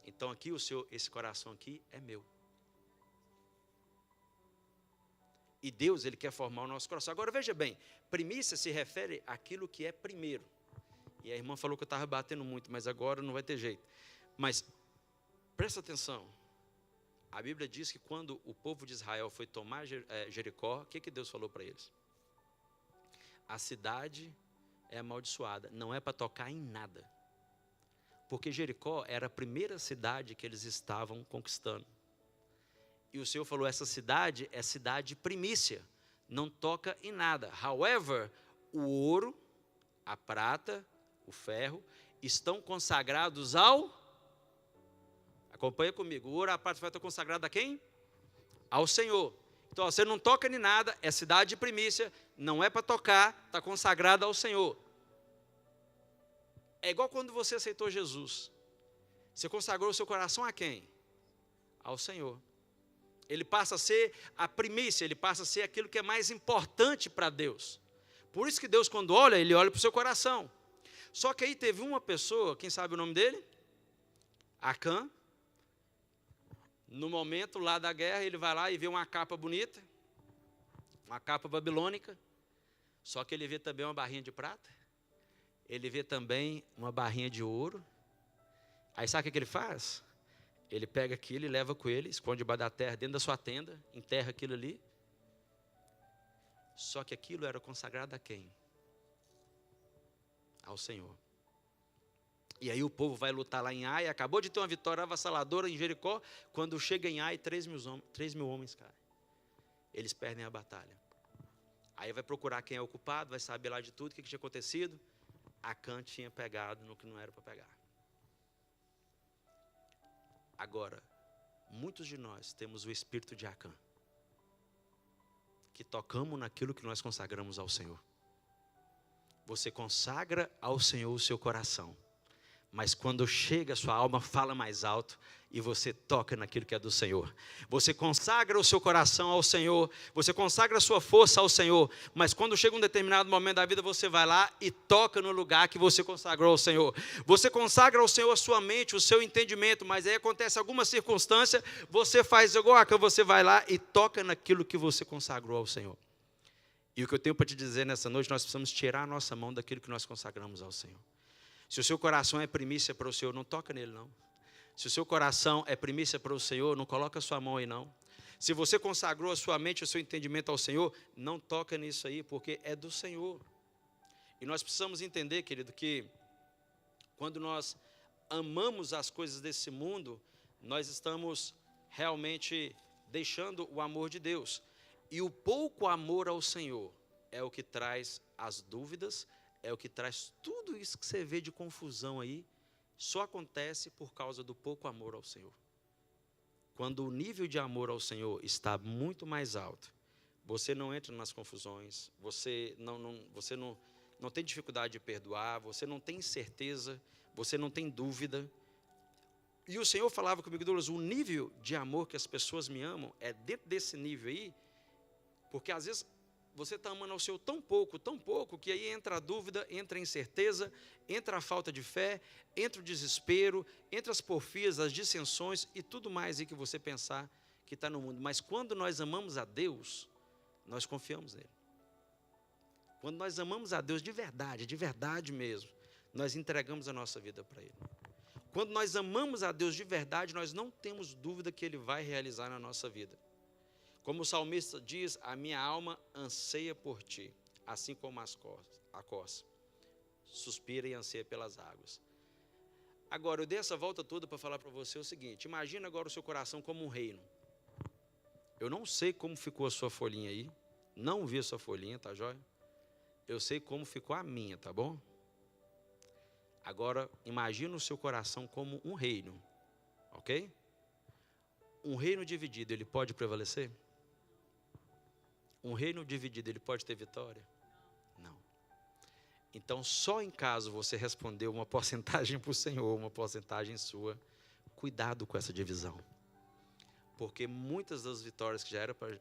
Então aqui, esse coração aqui é meu. E Deus, Ele quer formar o nosso coração. Agora veja bem, primícia se refere àquilo que é primeiro. E a irmã falou que eu estava batendo muito, mas agora não vai ter jeito. Mas, presta atenção. A Bíblia diz que quando o povo de Israel foi tomar Jericó, o que Deus falou para eles? A cidade é amaldiçoada, não é para tocar em nada. Porque Jericó era a primeira cidade que eles estavam conquistando. E o Senhor falou, essa cidade é cidade primícia, não toca em nada. However, o ouro, a prata, o ferro, estão consagrados ao... Acompanha comigo, o ouro, a prata vai estar consagrada a quem? Ao Senhor. Então, você não toca em nada, é cidade de primícia, não é para tocar, está consagrada ao Senhor. É igual quando você aceitou Jesus. Você consagrou o seu coração a quem? Ao Senhor. Ele passa a ser a primícia, ele passa a ser aquilo que é mais importante para Deus. Por isso que Deus, quando olha, Ele olha para o seu coração. Só que aí teve uma pessoa, quem sabe o nome dele? Acã. No momento lá da guerra, ele vai lá e vê uma capa bonita, uma capa babilônica, só que ele vê também uma barrinha de prata, ele vê também uma barrinha de ouro. Aí sabe o que ele faz? Ele pega aquilo e leva com ele, esconde debaixo da terra, dentro da sua tenda, enterra aquilo ali. Só que aquilo era consagrado a quem? Ao Senhor. E aí o povo vai lutar lá em Ai, acabou de ter uma vitória avassaladora em Jericó, quando chega em Ai, 3 mil homens caem. Eles perdem a batalha. Aí vai procurar quem é o culpado, vai saber lá de tudo, o que tinha acontecido. Acã tinha pegado no que não era para pegar. Agora, muitos de nós temos o espírito de Acã, que tocamos naquilo que nós consagramos ao Senhor. Você consagra ao Senhor o seu coração, mas quando chega, sua alma fala mais alto e você toca naquilo que é do Senhor. Você consagra o seu coração ao Senhor, você consagra a sua força ao Senhor, mas quando chega um determinado momento da vida, você vai lá e toca no lugar que você consagrou ao Senhor. Você consagra ao Senhor a sua mente, o seu entendimento, mas aí acontece alguma circunstância, você faz igual a você vai lá e toca naquilo que você consagrou ao Senhor. E o que eu tenho para te dizer nessa noite, nós precisamos tirar a nossa mão daquilo que nós consagramos ao Senhor. Se o seu coração é primícia para o Senhor, não toca nele não. Se o seu coração é primícia para o Senhor, não coloca a sua mão aí não. Se você consagrou a sua mente, o seu entendimento ao Senhor, não toca nisso aí, porque é do Senhor. E nós precisamos entender, querido, que quando nós amamos as coisas desse mundo, nós estamos realmente deixando o amor de Deus. E o pouco amor ao Senhor é o que traz as dúvidas, é o que traz tudo isso que você vê de confusão aí, só acontece por causa do pouco amor ao Senhor. Quando o nível de amor ao Senhor está muito mais alto, você não entra nas confusões, você não tem dificuldade de perdoar, você não tem incerteza, você não tem dúvida. E o Senhor falava comigo, Douglas, o nível de amor que as pessoas me amam é dentro desse nível aí, porque às vezes você está amando ao Senhor tão pouco, que aí entra a dúvida, entra a incerteza, entra a falta de fé, entra o desespero, entra as porfias, as dissensões e tudo mais aí que você pensar que está no mundo. Mas quando nós amamos a Deus, nós confiamos nele. Quando nós amamos a Deus de verdade mesmo, nós entregamos a nossa vida para Ele. Quando nós amamos a Deus de verdade, nós não temos dúvida que Ele vai realizar na nossa vida. Como o salmista diz, a minha alma anseia por ti, assim como a coça suspira e anseia pelas águas. Agora, eu dei essa volta toda para falar para você o seguinte, imagina agora o seu coração como um reino. Eu não sei como ficou a sua folhinha aí, não vi a sua folhinha, tá joia? Eu sei como ficou a minha, tá bom? Agora, imagina o seu coração como um reino, ok? Um reino dividido, ele pode prevalecer? Um reino dividido, ele pode ter vitória? Não. Então, só em caso você responder uma porcentagem para o Senhor, uma porcentagem sua, cuidado com essa divisão. Porque muitas das vitórias que já era para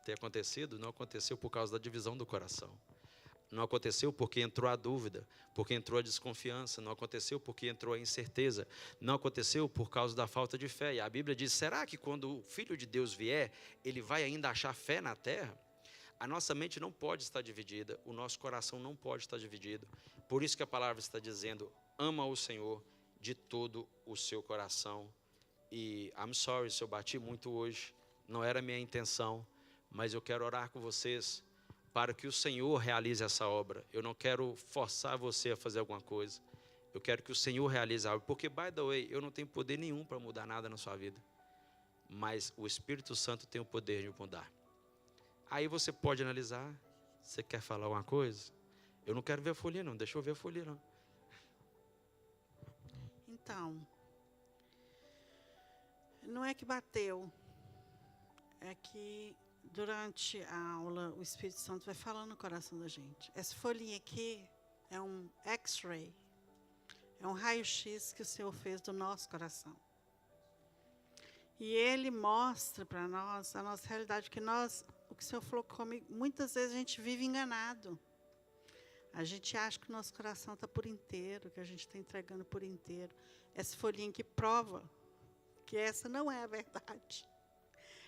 ter acontecido, não aconteceu por causa da divisão do coração. Não aconteceu porque entrou a dúvida, porque entrou a desconfiança, não aconteceu porque entrou a incerteza, não aconteceu por causa da falta de fé. E a Bíblia diz, será que quando o Filho de Deus vier, ele vai ainda achar fé na terra? A nossa mente não pode estar dividida, o nosso coração não pode estar dividido. Por isso que a palavra está dizendo, ama o Senhor de todo o seu coração. E I'm sorry se eu bati muito hoje, não era a minha intenção, mas eu quero orar com vocês para que o Senhor realize essa obra. Eu não quero forçar você a fazer alguma coisa. Eu quero que o Senhor realize a obra. Porque, by the way, eu não tenho poder nenhum para mudar nada na sua vida. Mas o Espírito Santo tem o poder de mudar. Aí você pode analisar. Você quer falar alguma coisa? Eu não quero ver a folhinha, não. Deixa eu ver a folhinha, não. Então, não é que bateu. É que durante a aula o Espírito Santo vai falando no coração da gente. Essa folhinha aqui é um X-ray. É um raio-x que o Senhor fez do nosso coração. E Ele mostra para nós a nossa realidade, que nós, o que o Senhor falou comigo, muitas vezes a gente vive enganado. A gente acha que o nosso coração está por inteiro, que a gente está entregando por inteiro. Essa folhinha que prova que essa não é a verdade.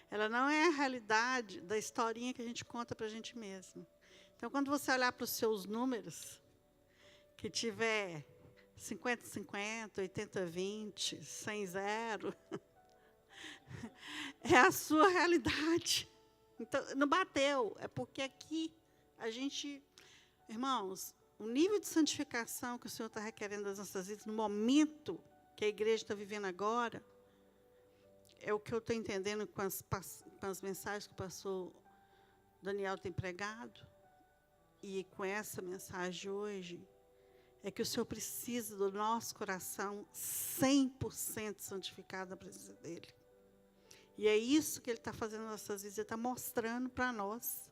Ela não é a realidade da historinha que a gente conta para a gente mesmo. Então, quando você olhar para os seus números, que tiver 50-50, 80-20, 100-0, é a sua realidade. Então, não bateu. É porque aqui a gente... Irmãos, o nível de santificação que o Senhor está requerendo das nossas vidas, no momento que a igreja está vivendo agora, é o que eu estou entendendo com as mensagens que o pastor Daniel tem pregado, e com essa mensagem de hoje, é que o Senhor precisa do nosso coração 100% santificado na presença dEle. E é isso que Ele está fazendo nas nossas vidas, Ele está mostrando para nós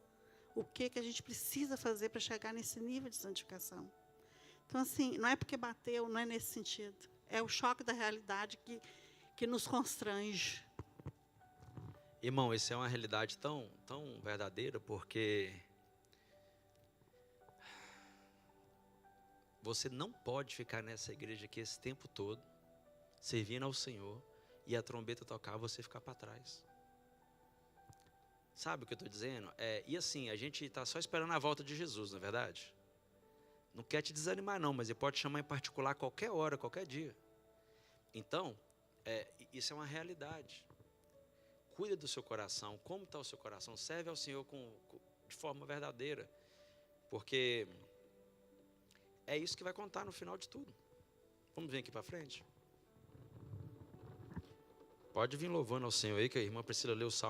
o que a gente precisa fazer para chegar nesse nível de santificação. Então, assim, não é porque bateu, não é nesse sentido. É o choque da realidade que nos constrange. Irmão, isso é uma realidade tão verdadeira, porque você não pode ficar nessa igreja aqui esse tempo todo, servindo ao Senhor, e a trombeta tocar, você ficar para trás. Sabe o que eu estou dizendo? E assim, a gente está só esperando a volta de Jesus, não é verdade? Não quer te desanimar não, mas ele pode chamar em particular qualquer hora, qualquer dia. Então, isso é uma realidade. Cuida do seu coração. Como está o seu coração? Serve ao Senhor de forma verdadeira. Porque é isso que vai contar no final de tudo. Vamos vir aqui para frente? Pode vir louvando ao Senhor aí, que a irmã Priscila leu o salmo.